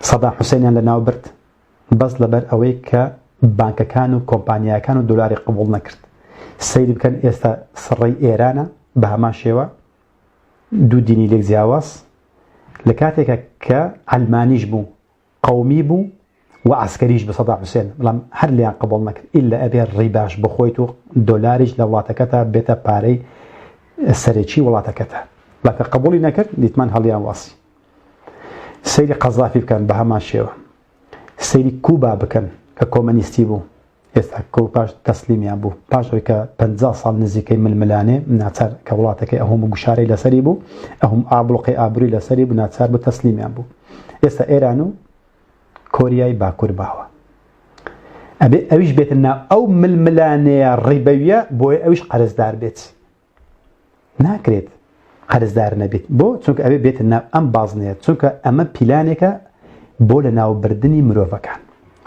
صدام حسينیان لە ناوبرد بەس لەبەر ئەوەی کە بانکەکان و کۆمپانیاکان و دۆلاری قبوڵ نەکرد. سەیری بکەن ئێستا سڕەی ئێرانە بە هەمان شێوە دوو دینی لێک جیاواز لە کاتێکە کە ئەلمانیش بوو قەومی بوو و عسکەریش بە سەدام حوسێن بەڵام هەر لیان قبوڵ نەکرد ئیلا ئەبێ ڕێی باش بخۆیت و دۆلاریش لە وڵاتەکەتە بێتە پارەی سەرەکی وڵاتەکەتە بەکە قبوڵی نەکرد دیتمان هەڵیان واسی. سەیری قەزافی بکەن بە هەمان شێوە. سەیری کوبا بکەن کە کۆمەنیستی بوو ئێستا پاش تەسلیمیان بوو پاش ئەوەی کە 50 ساڵ نزیکەی ململانێ ناچار کە وڵاتەکەی ئەهۆم گوشارەی لەسەری بوو ئەهۆم ئابڵقی ئابرووی لەسەری بوو ناچار بوو تەسلیمیان بوو. ئێستا ئێران و کۆریای باکوور باوە ئەبێ ئەویش بێتە ناو ئەو ململانەیە ڕیبەویە بۆیە ئەویش قەرزدار بێت ناکرێت قەرزدار نەبێت بۆ چونکە ئەوێ بێتە ناو ئەم بازنەیە چونکە ئەمە پیلانێکە بۆ لە ناوبردنی مرۆڤەکان.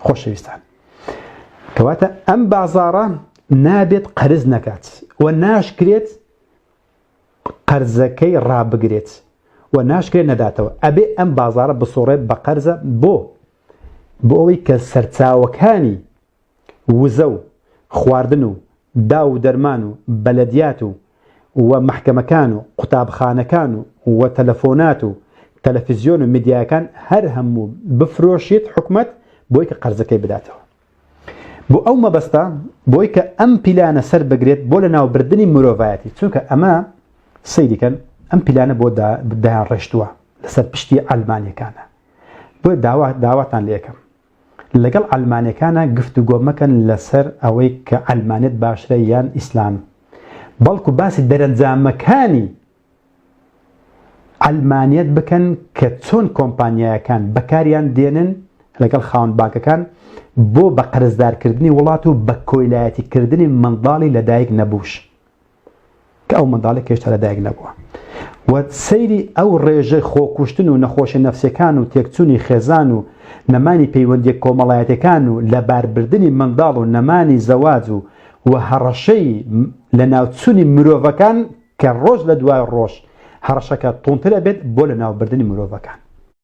خۆشەویستان کەواتە ئەم بازاڕە نابێت قەرز نەکات و ناشکرێت قەرزەکەی ڕابگرێت و ناشکرێت نەداتەوە ئەبێ ئەم بازاڕە بسۆڕێت بە قەرزە بۆ ئەوەی کە سەرچاوەکانی وزە و خواردن و دا و دەرمان و بەلەدیات و محکەمەکان و قوتابخانەکان و تەلەفۆنات و تەلەڤیزیۆن و میدیاکان هەر هەموو بفرۆشیت حکومەت بۆی کە قەرزەکەی بداتەوە. بۆ ئەو مەبەستە بۆی کە ئەم پیلانە سەر بگرێت بۆ لە ناوبردنی مرۆڤایەتی چونکە ئەمە سەیریکەن ئەم پیلانە بۆ دایان ڕێشتووە لەسەر پشتی ئەلمانیەکانە بۆ داواتان لێ یەکەم لەگەڵ ئەلمانیەکانە گفتوگۆ مەکەن لەسەر ئەوەی کە ئەلمانیت باشترە یان ئیسلام بەڵکو باسی دەرەنجامەکانی ئەلمانیەت بکەن کە چۆن کۆمپانیایەکان بەکاریان دێنن لەگەڵ خاوەن بانکەکان بۆ بە قەرزدارکردنی وڵات و بە کۆیلایەتیکردنی منداڵی لەدایک نەبووش کە ئەو منداڵی کێشتا لەدایک نەبووە و سەیری ئەو ڕێژەی خۆکوشتن و نەخۆشی نەفسیەکان و تێکچوونی خێزان و نەمانی پەیوەندی کۆمەڵایەتەکان و لەباربردنی منداڵ و نەمانی زەواج و هەڕەشەی لە ناوچوونی مرۆڤەکان کە ڕۆژ لە دوای ڕۆژ هەڕەشەکە تونترە بێت بۆ لە ناوبردنی مرۆڤەکان.